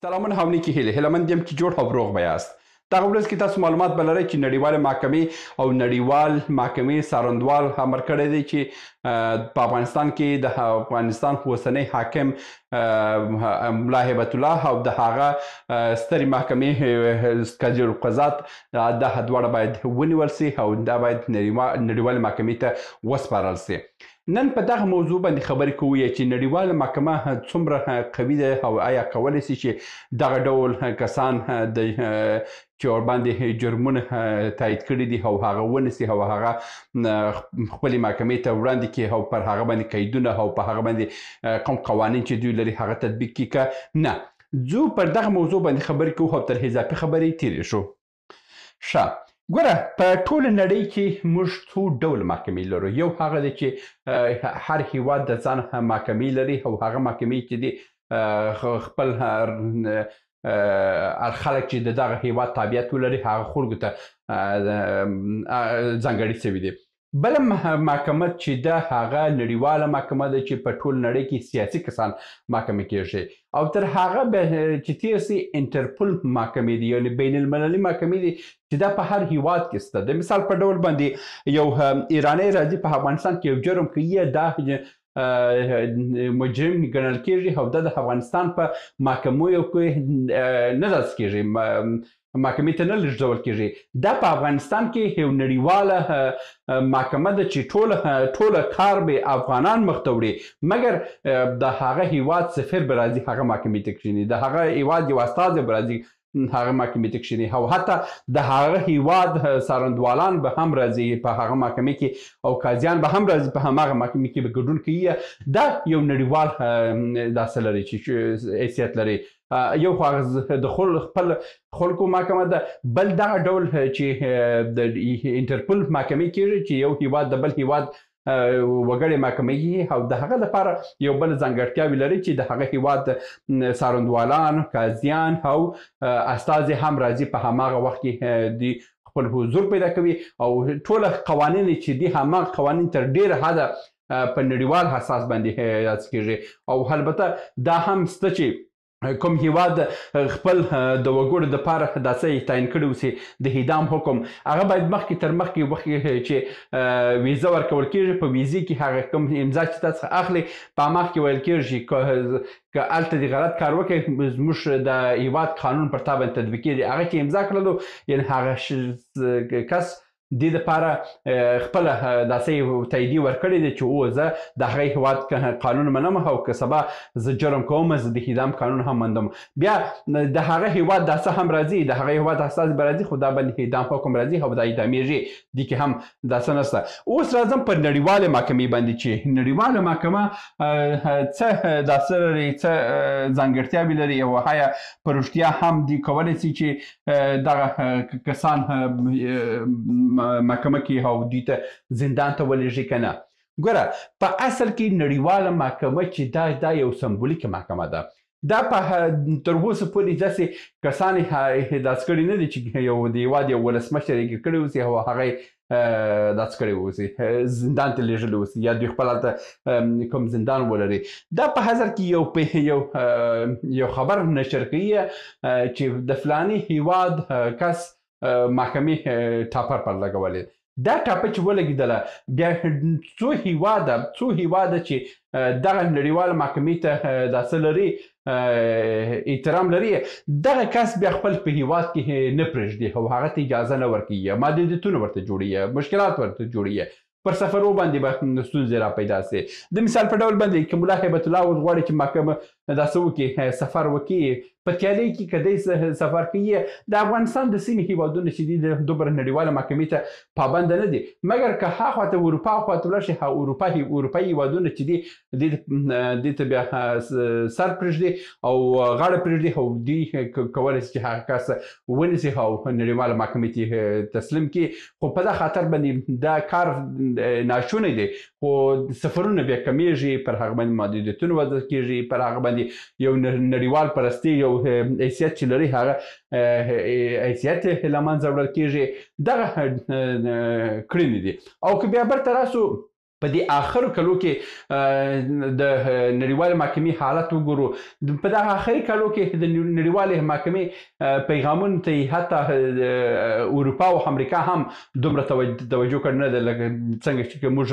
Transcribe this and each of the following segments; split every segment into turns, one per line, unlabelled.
سلامونه او نیکې هیلې هیلهمند یم چې جوړ او روغ به یاست. دغه ورځ کې تاسو معلومات به لرئ چې نړیوالې محکمې او نړیوال محکمې څارندوال امر کړی دی چې په افغانستان کې د افغانستان اوسنی حاکم ملا هیبت الله او د هغه سترې محکمې قاضي القضات دا دواړه باید ونیول سي او دا باید نړیوالې محکمې ته وسپارل سي. نن په دغه موضوع باندې خبرې کوو چې نړیواله محکمه څومره قوي ده او آیا کولی سي چې دغه ډول کسان چې ورباندې جرمونه تایید کړي دي او هغه ونیسي او هغه خپلې محکمې ته وړاندې کړي او پر هغه باندې قیدونه او په هغه باندې کوم قوانین چې دوی لري هغه تطبیق کړي که نه. زه پر دغه موضوع باندې خبرې کوو او تر اضافي خبرې تیرې شو. ښه ګوره، په ټوله نړۍ کې موږ څو ډول محکمې لرو. یو هغه دی چې هر هیواد د ځان محکمې لري او هغه محکمې چې دی خپل خلک چې د دغه هیواد تابعیت ولري هغه خلکو ته ځانګړي شوي دي. بله محکمه چې ده هغه نړیواله محکمه ده چې په ټول نړۍ کې سیاسي کسان محکمې کیږي او تر هغه چې تیر سي انټرپول محکمې دي یعنې بین المللي محکمې دي چې دا په هر هیواد کې شته. د مثال په ډول باندې یو ایرانی راځي په افغانستان کې یو جرم کوي دا مجرم ګڼل کیږي او دا د افغانستان په محکمو کې نه داسې کیږي، محکمې ته نه لیږدول کیږي. دا په افغانستان کې یو نړیواله محکمه ده چې ټوله کار به افغانان مخ ته وړي، مګر د هغه هیواد سفیر به راځي هغه محکمې ته کښېني، د هغه هیواد یو استازی به راځي هغه محکمې ته کښېني او حتی د هغه هیواد څارندوالان به هم راځي په هغه محکمې کې او قاضیان به هم راځي په هماغه محکمې کې به ګډون کوي. دا یو نړیوال داسې لري چې حیثیت لري. یو خو د خپل خلکو محکمه ده، بل دغه ډول چې د انټرپول محکمې کېږي چې یو هیواد د بل هیواد وګړي محکمې او د هغه لپاره یو بل ځانګړتیاوې لري چې د هغه هیواد څارندوالان، قاضیان او استازي هم راځي په هماغه وخت کې د خپل حضور پیدا کوي او ټوله قوانین چې دي هماغه قوانین تر ډیره حده په نړیوال اساس باندې یاد کېږي. او البته دا هم شته چې کوم هیواد خپل د وګړو دپاره داسې تعین کړی اوسي د اعدام حکم هغه باید مخکې تر مخکې وخت چې ویزه ورکول کېږي په ویزې کې هغه کوم امضا چې تاسو اخلي په هماغه کې ویل کېږي که هلته د غلط کار وکړي زموږ د هیواد قانون پر تا باندې تطبیق کېږي. هغه چې امضا کړلو یعنې هغه کس دې دپاره خپله داسې تاییدیه ورکړې ده چې زه د هغه هیواد قانون منم او که سبا زه جرم کوم زه د اعدام قانون هم مندم. بیا د هغه هیواد داسې هم راځي، د هغه هیواد استازي به راځي خو دا باندې اعدام حکم راځي او دا اعدامېږي. دې کې هم داسې نشته. اوس راځم پر نړیوالې محکمې باندې چې نړیواله محکمه څه داسې لري، څه ځانګړتیاوې لري او آیا په رښتیا هم دې کولی سي چې دغه کسان محکمه کې او دوی ته زندان ته ولېږي که نه. ګوره، په اصل کې نړیواله محکمه چې دا یو سمبولیکه محکمه ده. دا په تر اوسه پورې داسې کسان داسې کړي نه دي چې یو د هیواد یو ولسمشر یې ګیر کړی اوسي او هغه یې داسې کړی اوسي زندان ته لېږلی اوسي یا دوی خپل هلته کوم زندان ولري. دا په حضر کې یو خبر نشر کوي چې د فلاني هیواد کس محکمې ټاپر پر لګولې. دا ټاپه چې ولګېدله بیا څو هیواده چې دغه نړیواله محکمې ته داسې لري احترام لري، دغه کس بیا خپل په هیواد کې نه پرېږدي او هغه ته اجازه نه ورکوي، محدودیتونه ورته جوړوي، مشکلات ورته جوړوي، پر سفرو باندې به ستونزې را پیدا سي. د مثال په ډول باندې که ملا هیبت الله اوس غواړي چې محکمه داسې وکړي سفر وکړي په تیالۍ کې که دی سفر کوي د افغانستان د سیمې هیوادونه چې دي د دومره نړیواله محکمې ته پابنده نه دي، مګر که ها خواته اروپا خواته ولاړ شي اروپایي هیوادونه چې دي دې ته بیا سر پرېږدي او غاړه پرېږدي او دوی کولی شي چې هغه کس ونیسي او نړیواله محکمې ته تسلیم کړي. خو په دا خاطر باندې دا کار ناشونی دی خو سفرونه بیا کمیږي، پر هغه باندې محدودیتونه وضع کېږي، پر هغه باندې یو نړیوال پرستي یو حیثیت چې لري هغه حیثیت له منځه وړل کېږي. دغه کړنې دي. او که بیا برته راسو په دې آخرو کلو کې د نړیوالې محکمې حالت وګورو په دغه آخري کلو کې د نړیوالې محکمې پیغامونو ته حتی اروپا او امریکا هم دومره توجه کړې نه ده لکه څنګه چې موږ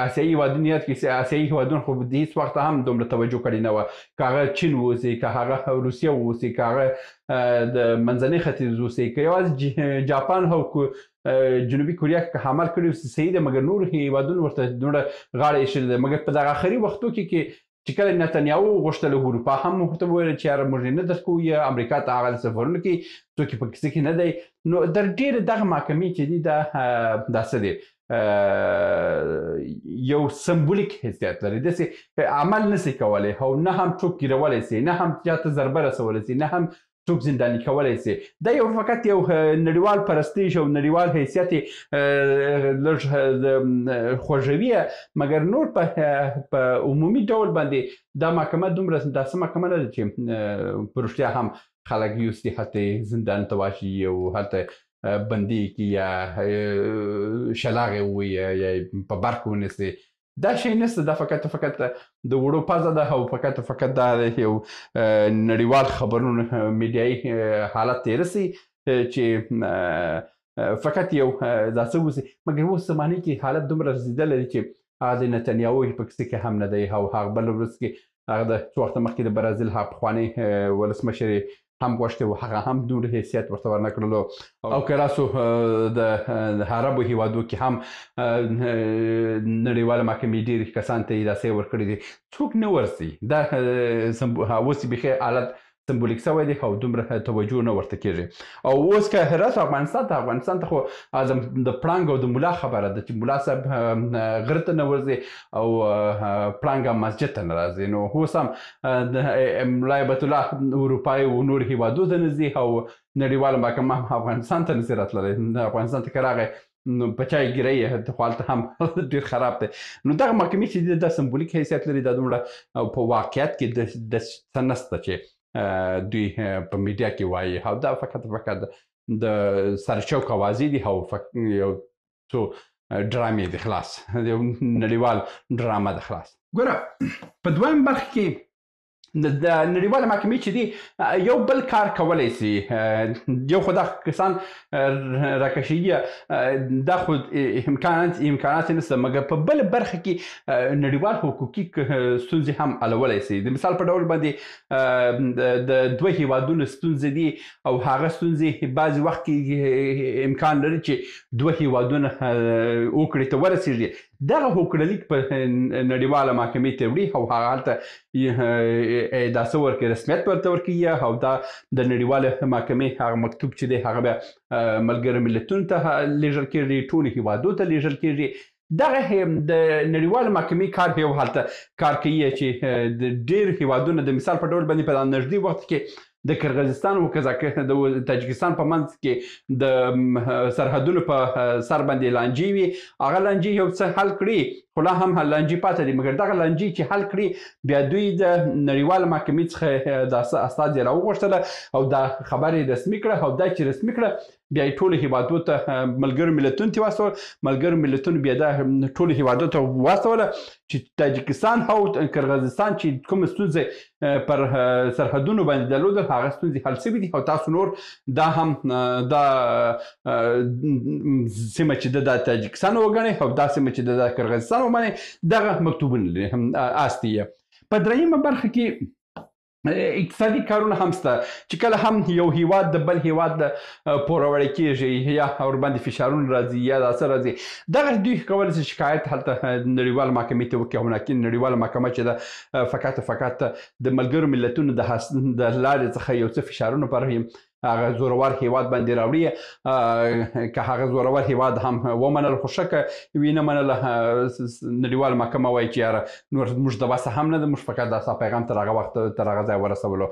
آسیایي هېوادونه یاد کړي آسیایي هېوادونه خو د هېڅ وخت هم دومره توجه کړې نه وه که هغه چین واوسي که هغه روسیه واوسي که هغه د منځني ختیځ واوسي که یوازې جاپان او جنوبي کوریا که حمل کړي صحیح ده مګر نور هېوادونه ورته دومره غاړه ایښې ده مګر په دغه آخري وختو کې چې کله نتنیاهو غوښتل اروپا هم ورته وویل چې یاره موږ نه درکوو یا امریکا ته هغه سفرونه کوي څوک یې په کیسه کې نه دی نو در ډېرې دغه محکمې چې دي دا څه دی یو سمبولیک حیثیت لري داسې عمل نسي کولی او نه هم څوک ګیرولی سي نه هم چاته ضربه رسولی سي نه هم څوک زنداني کولی سي دا یو فقط یو نړیوال پرستیژ او نړیوال حیثیت لږ خوږوي مګر نور په عمومي ډول باندې دا محکمه دومره داسې محکمه نه ده چې په رښتیا هم خلک یوسي هلته زندان ته واچي او هلته بندي کړي یا شلاغې ووایي یا په برق ونیسي دا شی نشته دا فقط د وړو پزه ده او فقط دا یو نړیوال خبرونه میډیایي حالت ته رسي چې فقط یو دا څه وسي مګر اوس زمانې کې حالت دومره رسېدلی دی چې هغه د نتنیاهو په کیسه کې هم نه دی او هغه بله ورځ کې هغه د څو وخته مخکې د برازیل هغه پخوانی ولسمشر هم غوښتي و هغه هم دومره حیثیت ورته ورنه کړلو او که راسو د عربو هېوادو کې هم نړیواله محکمې ډېرې کسان ته یې داسې ورکړي دي څوک نه ورځي دا اوس بیخي حالت سمبولیک شوی دی او دومره توجه نه ورته کېږي او اوس که راسو افغانستان ته خو د پړانګ او د ملا خبره ده چې ملا صاحب غره ته نه ورځي او پړانګ هم مسجد ته نه راځي نو اوس هم ملا هیبت الله اروپایي او نور هېوادو ته نه ځي او نړیواله محکمه هم افغانستان ته نسي راتللی افغانستان ته که راغی نو بچای ګیرئ خو هلته هم ډېر خراب دی نو دغه محکمې چې دي دا سمبولیک حیثیت لري دا دومره په واقعیت کې د څه نشته چې دوی په میډیا کې وایي او دا فقط د سرچوک اوازې دي او یو څو ډرامې دي خلاص یو نړیوال ډرامه ده خلاص ګوره په دویم برخه کې د نړیواله محکمې چې دي یو بل کار کولی سي یو خو دا کسان راکشېږي دا خو امکانات نشته مګر په بل برخه کې نړیوال حقوقي ستونزې هم حلولی سي د مثال په ډول باندې د دوه هېوادونو ستونزې دي او هغه ستونزې بعضې وخت کې امکان لري چې دوه هېوادونه اوکړې ته ورسېږي دغه هوکړلیک په نړیواله محکمې ته وړي او هغه هلته دا څه ورکوي رسمیت ورته ورکوي او دا د نړیوالې محکمې هغه مکتوب چې دی هغه بیا ملګرو ملتونو ته لیږل کېږي ټولو هېوادو ته لیږل کېږي دغه د نړیوالې محکمې کار یو هلته کار کوي چې د ډېر هېوادونه د مثال په ډول باندې په نږدې وخت کې د کرغیزستان او د تاجکستان په منځ کې د سرحدونو په سر باندې لانجې وي هغه لانجې یو څه حل کړي خو لا هم لانجې پاتې دي مګر دغه لانجې چې حل کړي بیا دوی د نړیواله محکمې څخه د استازي راوغوښتله او دا خبرې رسمي کړه او دا چې رسمي کړه بیا یې ټولو هېوادو ته ملګرو ملتونو ته واستول ملګرو ملتونو بیا دا ټولو هېوادو ته واستوله چې تاجکستان او کرغیزستان چې کوم ستونزې پر سرحدونو باندې درلودل هغه ستونزې حل شوي دي او تاسو نور دا هم دا سیمه چې د تاجکستان وګڼئ او دا سیمه چې د کرغیزستان وګڼئ دغه مکتوبونه لري استي په دریمه برخه کې اقتصادي کارونه هم شته چې کله هم یو هېواد د بل هېواد پوروړی کېږي یا ورباندې فشارونه راځي یا دا څه راځي دغه دوی کولی شي شکایت هلته نړیواله محکمې ته وکړي او نړیواله محکمه چې ده فقط د ملګرو ملتونو د لارې څخه یو څه فشارونه پر هغه زورور هېواد باندې راوړي که هغه زورور هېواد هم ومنل خو شکه وي نه منله نړیواله محکمه وایي چې یاره نور موږ د بسه هم نه ده موږ فقط دا ستا پیغام تر هغه وخت تر هغه ځای ورسولو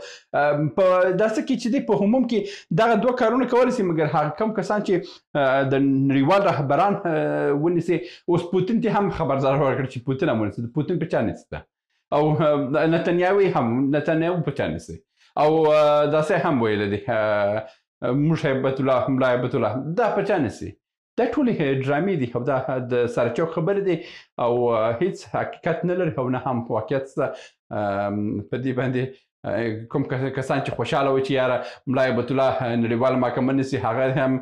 په داسې کې چې دی په عموم کې دغه دوه کارونه کولی شي مګر هغه کم کسان چې د نړیوال رهبران ونیسي اوس پوتین ته هم خبرداری ورکړ چې پوتین هم ونیسي پوتین په چا نیسته او نتنیاهو په چا نیسي او داسې هم ویل دي موږ ملا هیبت الله دا په چا نیسي دا ټولې ډرامې دي او دا د سرچوک خبرې دي او هیڅ حقیقت نه لري او نه هم واقعیت شته. په دې باندې کوم کسان چې خوشحاله وي چې یاره ملا هیبت الله نړیواله محکمه نیسي هغه هم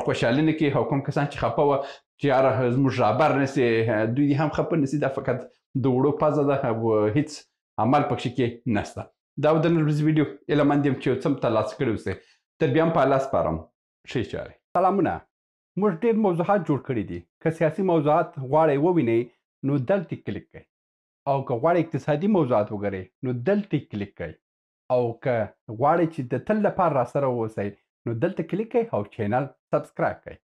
خوشحالي نه کوي، او کوم کسان چې خفه وه چې یاره زموږ رهبر نیسي دوی دې هم خفه نیسي. دا فقط د وړو پزه ده او هیڅ عمل پکښې کې نشته. دا د نن ورځې ویډیو هیله مند یم چې یو څه م ترلاسه کړي اوسئ. تر بیا هم په الله سپارم. ښې چارې. سلامونه. موږ ډېر موضوعات جوړ کړي دي. که سیاسي موضوعات غواړئ ووینئ نو دلته کلیک کړئ، او که غواړئ اقتصادي موضوعات وګورئ نو دلته کلیک کړئ، او که غواړئ چې د تل لپاره راسره واوسئ نو دلته کلیک کړئ او چینل سبسکرایب کړئ.